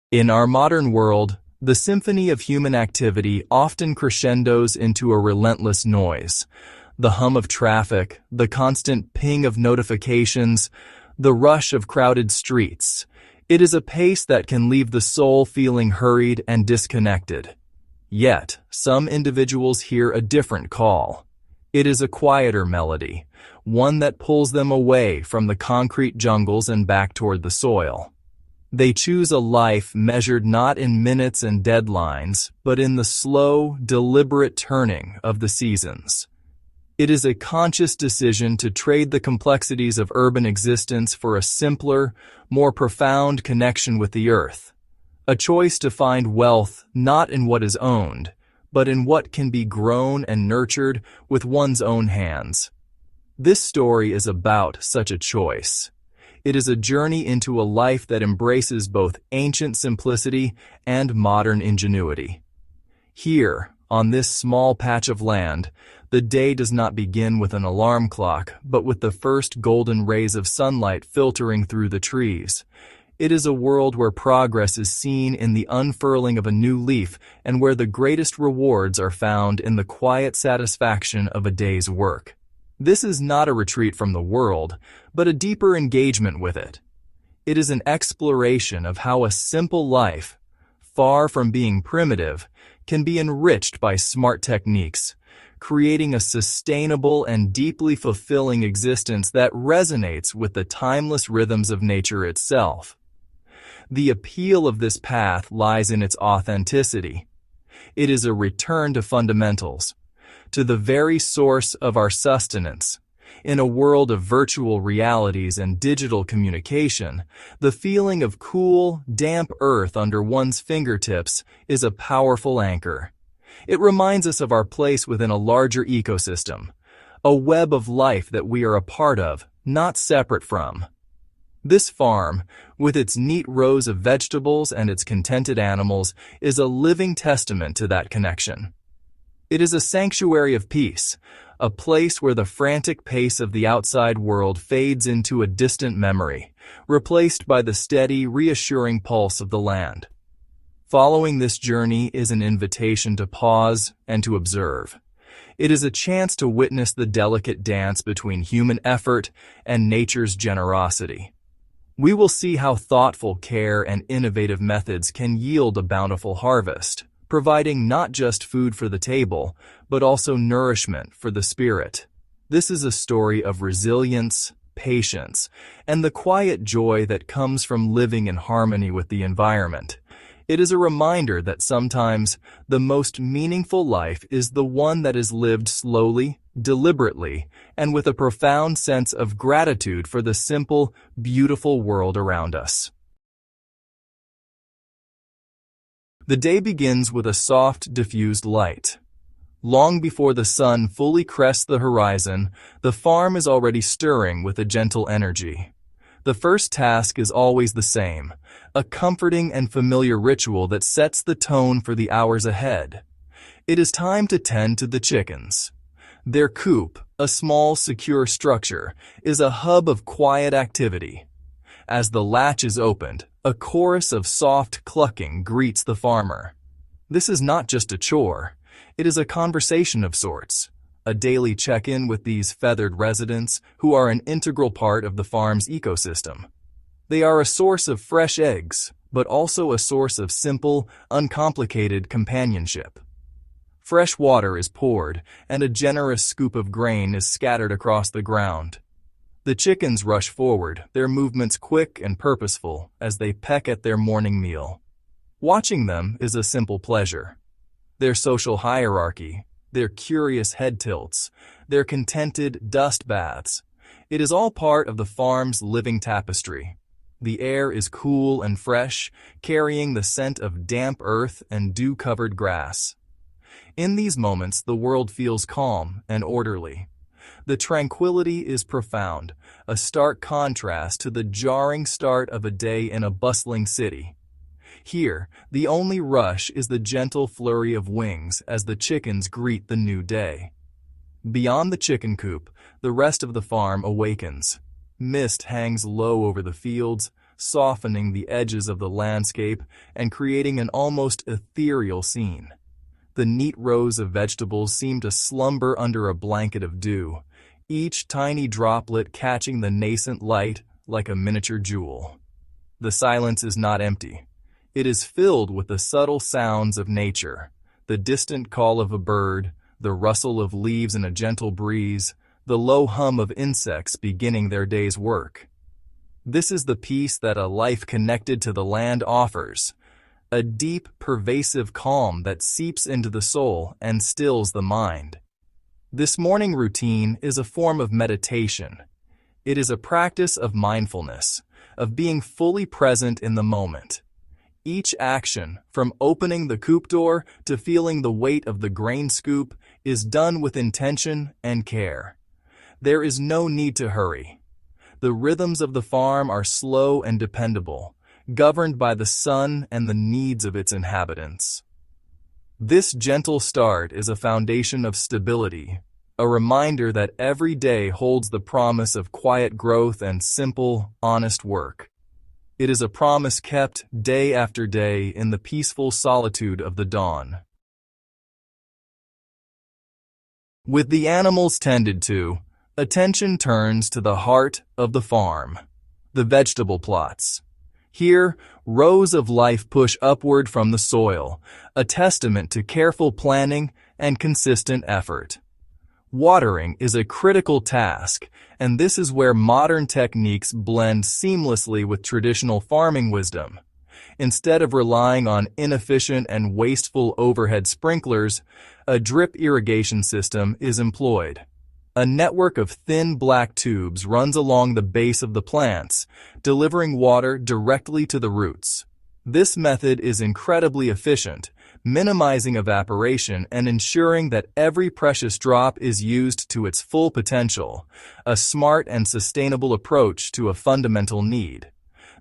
In our modern world, the symphony of human activity often crescendos into a relentless noise. The hum of traffic, the constant ping of notifications, the rush of crowded streets. It is a pace that can leave the soul feeling hurried and disconnected. Yet, some individuals hear a different call. It is a quieter melody, one that pulls them away from the concrete jungles and back toward the soil. They choose a life measured not in minutes and deadlines, but in the slow, deliberate turning of the seasons. It is a conscious decision to trade the complexities of urban existence for a simpler, more profound connection with the earth. A choice to find wealth not in what is owned, but in what can be grown and nurtured with one's own hands. This story is about such a choice. It is a journey into a life that embraces both ancient simplicity and modern ingenuity. Here, on this small patch of land, the day does not begin with an alarm clock, but with the first golden rays of sunlight filtering through the trees. It is a world where progress is seen in the unfurling of a new leaf and where the greatest rewards are found in the quiet satisfaction of a day's work. This is not a retreat from the world, but a deeper engagement with it. It is an exploration of how a simple life, far from being primitive, can be enriched by smart techniques, creating a sustainable and deeply fulfilling existence that resonates with the timeless rhythms of nature itself. The appeal of this path lies in its authenticity. It is a return to fundamentals, to the very source of our sustenance. In a world of virtual realities and digital communication, the feeling of cool, damp earth under one's fingertips is a powerful anchor. It reminds us of our place within a larger ecosystem, a web of life that we are a part of, not separate from. This farm, with its neat rows of vegetables and its contented animals, is a living testament to that connection. It is a sanctuary of peace, a place where the frantic pace of the outside world fades into a distant memory, replaced by the steady, reassuring pulse of the land. Following this journey is an invitation to pause and to observe. It is a chance to witness the delicate dance between human effort and nature's generosity. We will see how thoughtful care and innovative methods can yield a bountiful harvest, providing not just food for the table, but also nourishment for the spirit. This is a story of resilience, patience, and the quiet joy that comes from living in harmony with the environment. It is a reminder that sometimes the most meaningful life is the one that is lived slowly, deliberately, and with a profound sense of gratitude for the simple, beautiful world around us. The day begins with a soft, diffused light. Long before the sun fully crests the horizon, the farm is already stirring with a gentle energy. The first task is always the same, a comforting and familiar ritual that sets the tone for the hours ahead. It is time to tend to the chickens. Their coop, a small, secure structure, is a hub of quiet activity. As the latch is opened, a chorus of soft clucking greets the farmer. This is not just a chore. It is a conversation of sorts, a daily check-in with these feathered residents who are an integral part of the farm's ecosystem. They are a source of fresh eggs, but also a source of simple, uncomplicated companionship. Fresh water is poured, and a generous scoop of grain is scattered across the ground. The chickens rush forward, their movements quick and purposeful as they peck at their morning meal. Watching them is a simple pleasure. Their social hierarchy, their curious head tilts, their contented dust baths. It is all part of the farm's living tapestry. The air is cool and fresh, carrying the scent of damp earth and dew-covered grass. In these moments, the world feels calm and orderly. The tranquility is profound, a stark contrast to the jarring start of a day in a bustling city. Here, the only rush is the gentle flurry of wings as the chickens greet the new day. Beyond the chicken coop, the rest of the farm awakens. Mist hangs low over the fields, softening the edges of the landscape and creating an almost ethereal scene. The neat rows of vegetables seem to slumber under a blanket of dew, each tiny droplet catching the nascent light like a miniature jewel. The silence is not empty. It is filled with the subtle sounds of nature, the distant call of a bird, the rustle of leaves in a gentle breeze, the low hum of insects beginning their day's work. This is the peace that a life connected to the land offers, a deep, pervasive calm that seeps into the soul and stills the mind. This morning routine is a form of meditation. It is a practice of mindfulness, of being fully present in the moment. Each action, from opening the coop door to feeling the weight of the grain scoop, is done with intention and care. There is no need to hurry. The rhythms of the farm are slow and dependable, governed by the sun and the needs of its inhabitants. This gentle start is a foundation of stability, a reminder that every day holds the promise of quiet growth and simple, honest work. It is a promise kept day after day in the peaceful solitude of the dawn. With the animals tended to, attention turns to the heart of the farm, the vegetable plots. Here, rows of life push upward from the soil, a testament to careful planning and consistent effort. Watering is a critical task, and this is where modern techniques blend seamlessly with traditional farming wisdom. Instead of relying on inefficient and wasteful overhead sprinklers, a drip irrigation system is employed. A network of thin black tubes runs along the base of the plants, delivering water directly to the roots. This method is incredibly efficient, minimizing evaporation and ensuring that every precious drop is used to its full potential, a smart and sustainable approach to a fundamental need.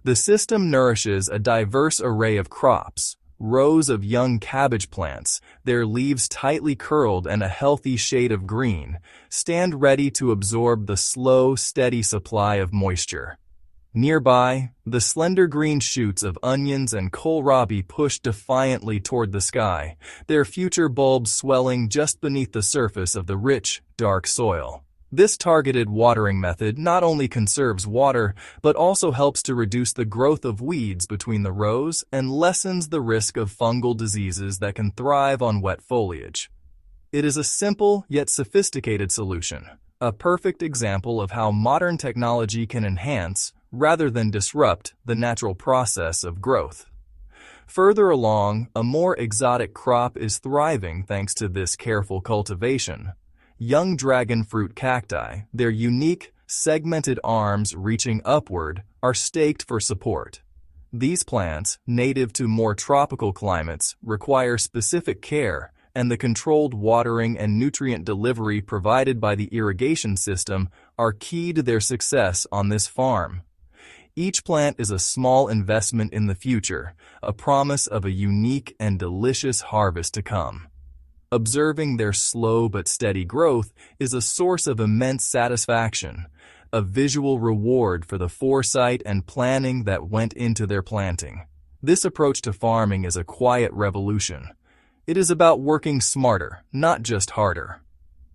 The system nourishes a diverse array of crops, rows of young cabbage plants, their leaves tightly curled and a healthy shade of green, stand ready to absorb the slow, steady supply of moisture. Nearby, the slender green shoots of onions and kohlrabi push defiantly toward the sky, their future bulbs swelling just beneath the surface of the rich, dark soil. This targeted watering method not only conserves water, but also helps to reduce the growth of weeds between the rows and lessens the risk of fungal diseases that can thrive on wet foliage. It is a simple yet sophisticated solution, a perfect example of how modern technology can enhance, rather than disrupt, the natural process of growth. Further along, a more exotic crop is thriving thanks to this careful cultivation. Young dragon fruit cacti, their unique, segmented arms reaching upward, are staked for support. These plants, native to more tropical climates, require specific care, and the controlled watering and nutrient delivery provided by the irrigation system are key to their success on this farm. Each plant is a small investment in the future, a promise of a unique and delicious harvest to come. Observing their slow but steady growth is a source of immense satisfaction, a visual reward for the foresight and planning that went into their planting. This approach to farming is a quiet revolution. It is about working smarter, not just harder.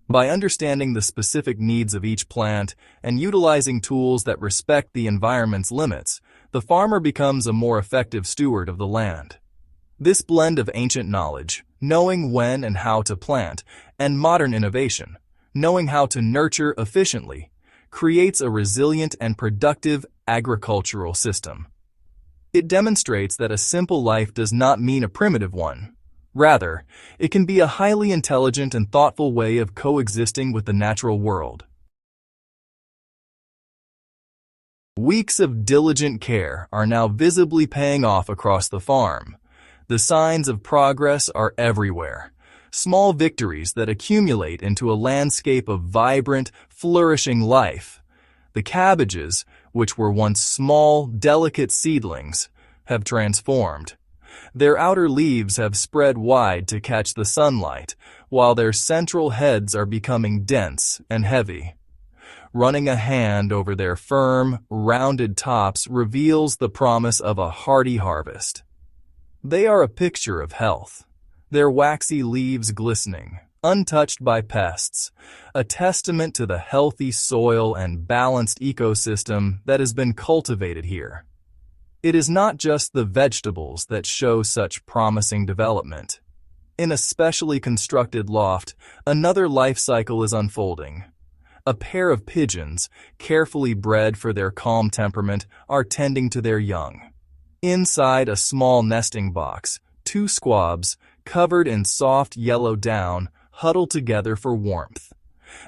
By understanding the specific needs of each plant and utilizing tools that respect the environment's limits, the farmer becomes a more effective steward of the land. This blend of ancient knowledge, knowing when and how to plant, and modern innovation, knowing how to nurture efficiently, creates a resilient and productive agricultural system. It demonstrates that a simple life does not mean a primitive one. Rather, it can be a highly intelligent and thoughtful way of coexisting with the natural world. Weeks of diligent care are now visibly paying off across the farm. The signs of progress are everywhere. Small victories that accumulate into a landscape of vibrant, flourishing life. The cabbages, which were once small, delicate seedlings, have transformed. Their outer leaves have spread wide to catch the sunlight, while their central heads are becoming dense and heavy. Running a hand over their firm, rounded tops reveals the promise of a hearty harvest. They are a picture of health, their waxy leaves glistening, untouched by pests, a testament to the healthy soil and balanced ecosystem that has been cultivated here. It is not just the vegetables that show such promising development. In a specially constructed loft, another life cycle is unfolding. A pair of pigeons, carefully bred for their calm temperament, are tending to their young. Inside a small nesting box, two squabs, covered in soft yellow down, huddle together for warmth.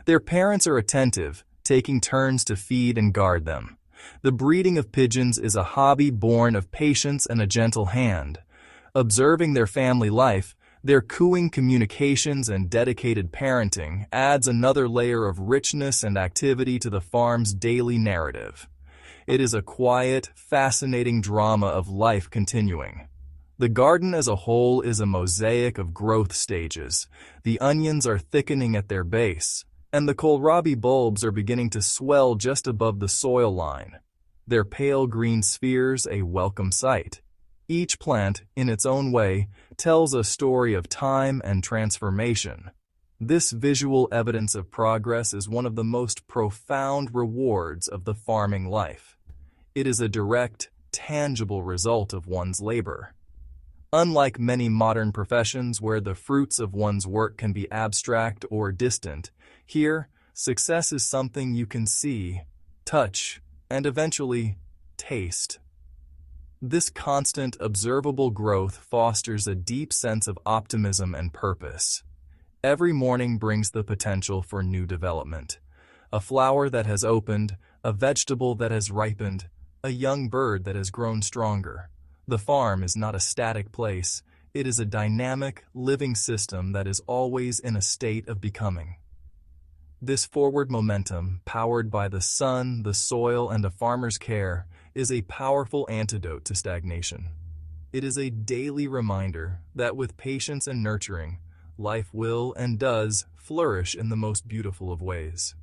Their parents are attentive, taking turns to feed and guard them. The breeding of pigeons is a hobby born of patience and a gentle hand. Observing their family life, their cooing communications and dedicated parenting adds another layer of richness and activity to the farm's daily narrative. It is a quiet, fascinating drama of life continuing. The garden as a whole is a mosaic of growth stages. The onions are thickening at their base, and the kohlrabi bulbs are beginning to swell just above the soil line. Their pale green spheres a welcome sight. Each plant, in its own way, tells a story of time and transformation. This visual evidence of progress is one of the most profound rewards of the farming life. It is a direct, tangible result of one's labor. Unlike many modern professions where the fruits of one's work can be abstract or distant, here, success is something you can see, touch, and eventually taste. This constant, observable growth fosters a deep sense of optimism and purpose. Every morning brings the potential for new development. A flower that has opened, a vegetable that has ripened, a young bird that has grown stronger. The farm is not a static place. It is a dynamic, living system that is always in a state of becoming. This forward momentum, powered by the sun, the soil, and a farmer's care, is a powerful antidote to stagnation. It is a daily reminder that with patience and nurturing, life will and does flourish in the most beautiful of ways.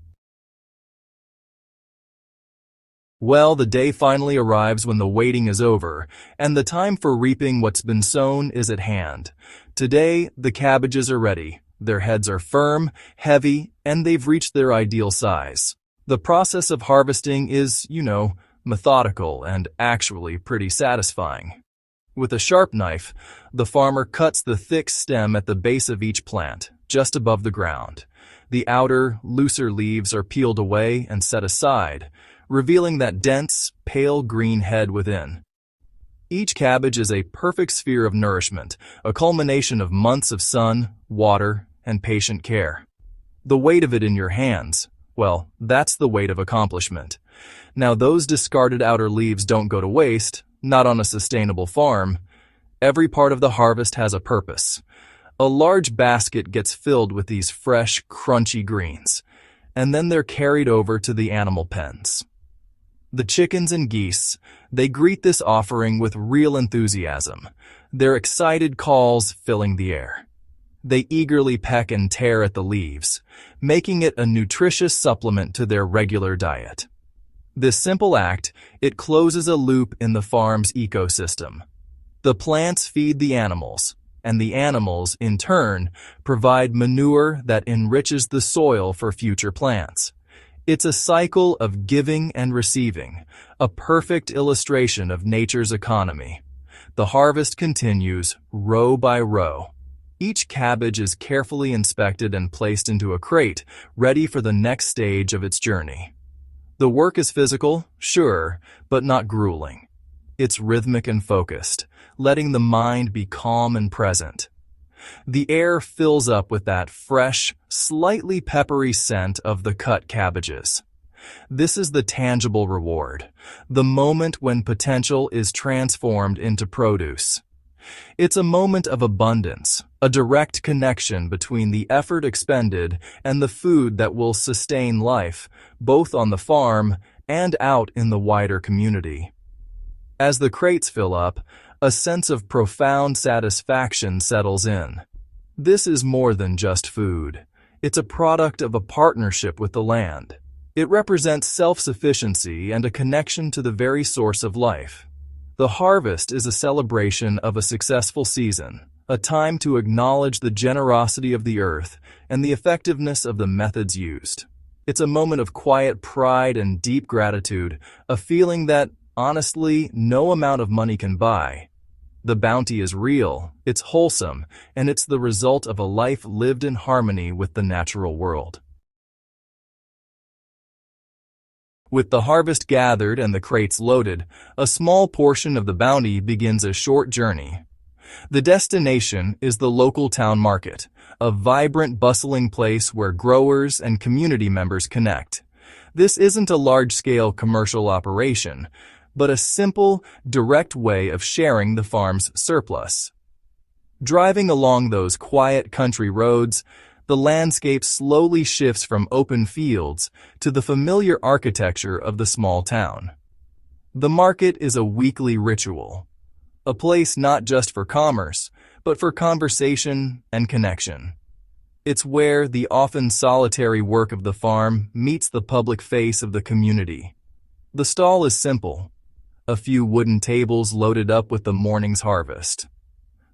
Well, the day finally arrives when the waiting is over, and the time for reaping what's been sown is at hand. Today, the cabbages are ready. Their heads are firm, heavy, and they've reached their ideal size. The process of harvesting is, methodical and actually pretty satisfying. With a sharp knife, the farmer cuts the thick stem at the base of each plant, just above the ground. The outer, looser leaves are peeled away and set aside, revealing that dense, pale green head within. Each cabbage is a perfect sphere of nourishment, a culmination of months of sun, water, and patient care. The weight of it in your hands, well, that's the weight of accomplishment. Now, those discarded outer leaves don't go to waste, not on a sustainable farm. Every part of the harvest has a purpose. A large basket gets filled with these fresh, crunchy greens, and then they're carried over to the animal pens. The chickens and geese, they greet this offering with real enthusiasm, their excited calls filling the air. They eagerly peck and tear at the leaves, making it a nutritious supplement to their regular diet. This simple act, it closes a loop in the farm's ecosystem. The plants feed the animals, and the animals, in turn, provide manure that enriches the soil for future plants. It's a cycle of giving and receiving, a perfect illustration of nature's economy. The harvest continues, row by row. Each cabbage is carefully inspected and placed into a crate, ready for the next stage of its journey. The work is physical, sure, but not grueling. It's rhythmic and focused, letting the mind be calm and present. The air fills up with that fresh, slightly peppery scent of the cut cabbages. This is the tangible reward, the moment when potential is transformed into produce. It's a moment of abundance, a direct connection between the effort expended and the food that will sustain life, both on the farm and out in the wider community. As the crates fill up, a sense of profound satisfaction settles in. This is more than just food. It's a product of a partnership with the land. It represents self-sufficiency and a connection to the very source of life. The harvest is a celebration of a successful season, a time to acknowledge the generosity of the earth and the effectiveness of the methods used. It's a moment of quiet pride and deep gratitude, a feeling that, honestly, no amount of money can buy. The bounty is real, it's wholesome, and it's the result of a life lived in harmony with the natural world. With the harvest gathered and the crates loaded, a small portion of the bounty begins a short journey. The destination is the local town market, a vibrant, bustling place where growers and community members connect. This isn't a large-scale commercial operation, but a simple, direct way of sharing the farm's surplus. Driving along those quiet country roads, the landscape slowly shifts from open fields to the familiar architecture of the small town. The market is a weekly ritual, a place not just for commerce, but for conversation and connection. It's where the often solitary work of the farm meets the public face of the community. The stall is simple, a few wooden tables loaded up with the morning's harvest.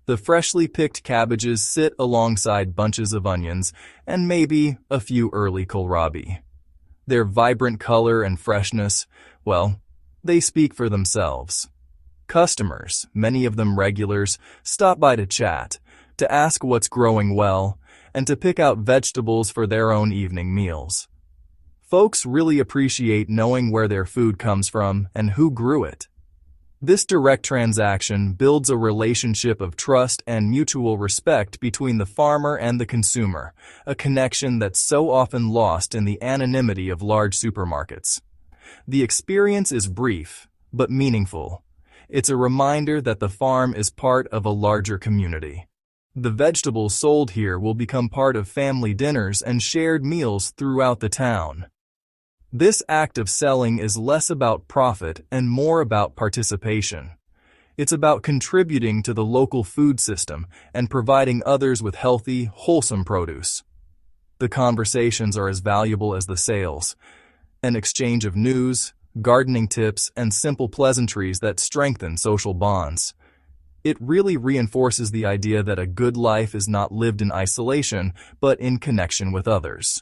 The freshly picked cabbages sit alongside bunches of onions and maybe a few early kohlrabi. Their vibrant color and freshness, well, they speak for themselves. Customers, many of them regulars, stop by to chat, to ask what's growing well, and to pick out vegetables for their own evening meals. Folks really appreciate knowing where their food comes from and who grew it. This direct transaction builds a relationship of trust and mutual respect between the farmer and the consumer, a connection that's so often lost in the anonymity of large supermarkets. The experience is brief, but meaningful. It's a reminder that the farm is part of a larger community. The vegetables sold here will become part of family dinners and shared meals throughout the town. This act of selling is less about profit and more about participation. It's about contributing to the local food system and providing others with healthy, wholesome produce. The conversations are as valuable as the sales, an exchange of news, gardening tips, and simple pleasantries that strengthen social bonds. It really reinforces the idea that a good life is not lived in isolation, but in connection with others.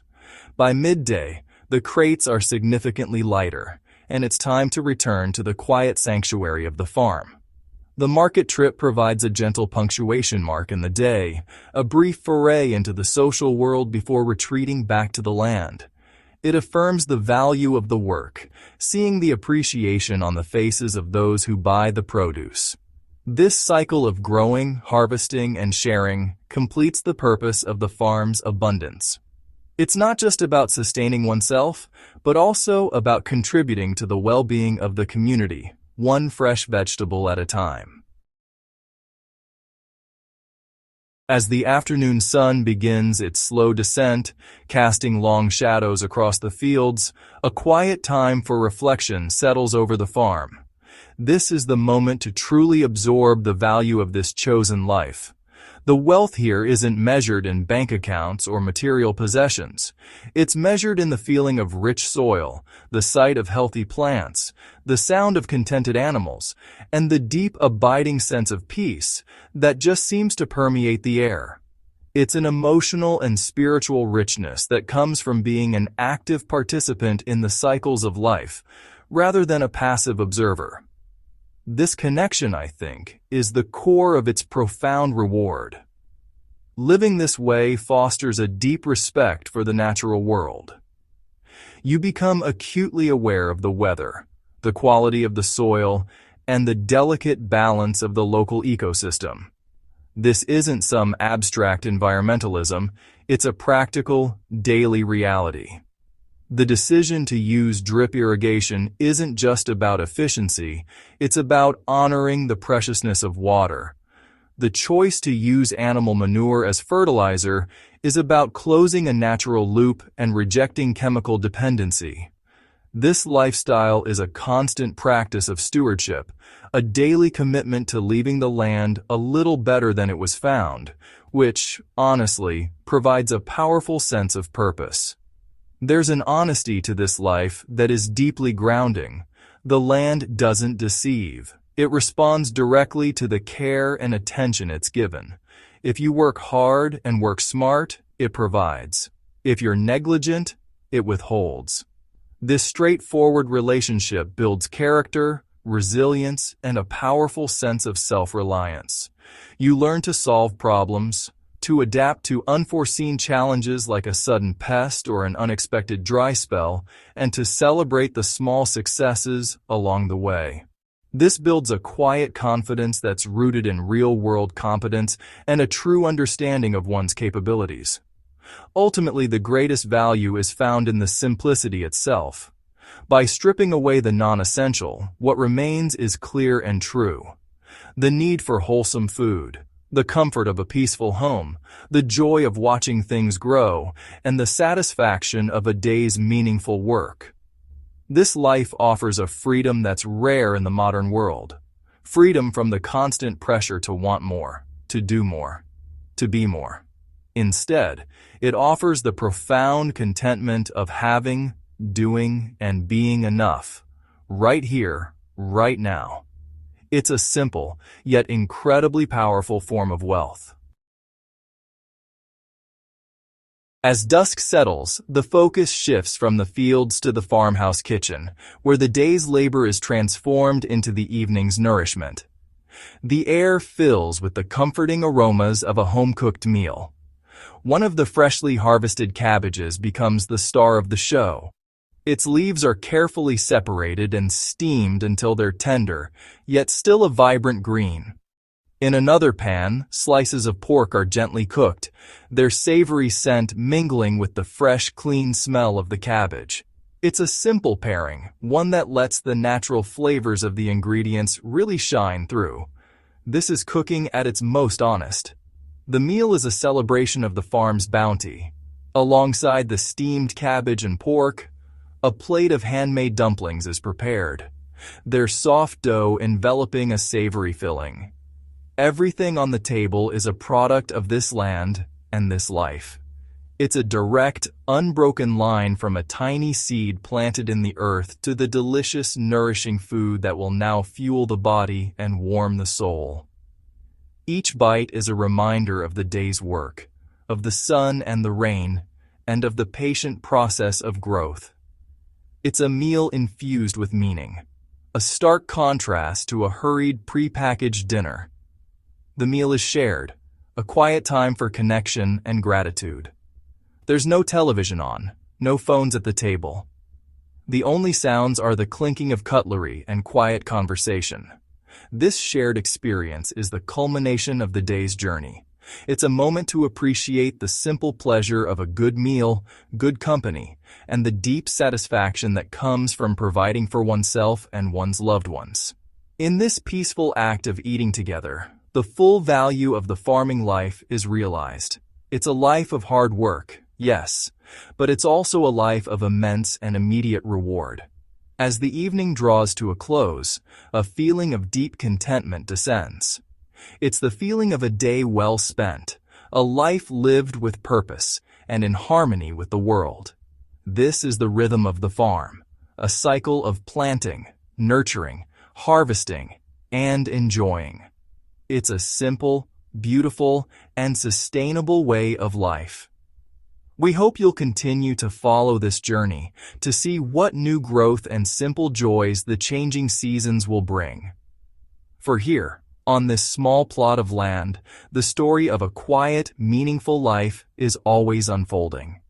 By midday, the crates are significantly lighter, and it's time to return to the quiet sanctuary of the farm. The market trip provides a gentle punctuation mark in the day, a brief foray into the social world before retreating back to the land. It affirms the value of the work, seeing the appreciation on the faces of those who buy the produce. This cycle of growing, harvesting, and sharing completes the purpose of the farm's abundance. It's not just about sustaining oneself, but also about contributing to the well-being of the community, one fresh vegetable at a time. As the afternoon sun begins its slow descent, casting long shadows across the fields, a quiet time for reflection settles over the farm. This is the moment to truly absorb the value of this chosen life. The wealth here isn't measured in bank accounts or material possessions. It's measured in the feeling of rich soil, the sight of healthy plants, the sound of contented animals, and the deep, abiding sense of peace that just seems to permeate the air. It's an emotional and spiritual richness that comes from being an active participant in the cycles of life, rather than a passive observer. This connection, I think, is the core of its profound reward. Living this way fosters a deep respect for the natural world. You become acutely aware of the weather, the quality of the soil, and the delicate balance of the local ecosystem. This isn't some abstract environmentalism, it's a practical, daily reality. The decision to use drip irrigation isn't just about efficiency, it's about honoring the preciousness of water. The choice to use animal manure as fertilizer is about closing a natural loop and rejecting chemical dependency. This lifestyle is a constant practice of stewardship, a daily commitment to leaving the land a little better than it was found, which, honestly, provides a powerful sense of purpose. There's an honesty to this life that is deeply grounding. The land doesn't deceive. It responds directly to the care and attention it's given. If you work hard and work smart, it provides. If you're negligent, it withholds. This straightforward relationship builds character, resilience, and a powerful sense of self-reliance. You learn to solve problems, to adapt to unforeseen challenges like a sudden pest or an unexpected dry spell, and to celebrate the small successes along the way. This builds a quiet confidence that's rooted in real-world competence and a true understanding of one's capabilities. Ultimately, the greatest value is found in the simplicity itself. By stripping away the non-essential, what remains is clear and true. The need for wholesome food, the comfort of a peaceful home, the joy of watching things grow, and the satisfaction of a day's meaningful work. This life offers a freedom that's rare in the modern world. Freedom from the constant pressure to want more, to do more, to be more. Instead, it offers the profound contentment of having, doing, and being enough, right here, right now. It's a simple, yet incredibly powerful form of wealth. As dusk settles, the focus shifts from the fields to the farmhouse kitchen, where the day's labor is transformed into the evening's nourishment. The air fills with the comforting aromas of a home-cooked meal. One of the freshly harvested cabbages becomes the star of the show. Its leaves are carefully separated and steamed until they're tender, yet still a vibrant green. In another pan, slices of pork are gently cooked, their savory scent mingling with the fresh, clean smell of the cabbage. It's a simple pairing, one that lets the natural flavors of the ingredients really shine through. This is cooking at its most honest. The meal is a celebration of the farm's bounty. Alongside the steamed cabbage and pork, a plate of handmade dumplings is prepared, their soft dough enveloping a savory filling. Everything on the table is a product of this land and this life. It's a direct, unbroken line from a tiny seed planted in the earth to the delicious, nourishing food that will now fuel the body and warm the soul. Each bite is a reminder of the day's work, of the sun and the rain, and of the patient process of growth. It's a meal infused with meaning, a stark contrast to a hurried, prepackaged dinner. The meal is shared, a quiet time for connection and gratitude. There's no television on, no phones at the table. The only sounds are the clinking of cutlery and quiet conversation. This shared experience is the culmination of the day's journey. It's a moment to appreciate the simple pleasure of a good meal, good company, and the deep satisfaction that comes from providing for oneself and one's loved ones. In this peaceful act of eating together, the full value of the farming life is realized. It's a life of hard work, yes, but it's also a life of immense and immediate reward. As the evening draws to a close, a feeling of deep contentment descends. It's the feeling of a day well spent, a life lived with purpose and in harmony with the world. This is the rhythm of the farm, a cycle of planting, nurturing, harvesting, and enjoying. It's a simple, beautiful, and sustainable way of life. We hope you'll continue to follow this journey to see what new growth and simple joys the changing seasons will bring. For here, on this small plot of land, the story of a quiet, meaningful life is always unfolding.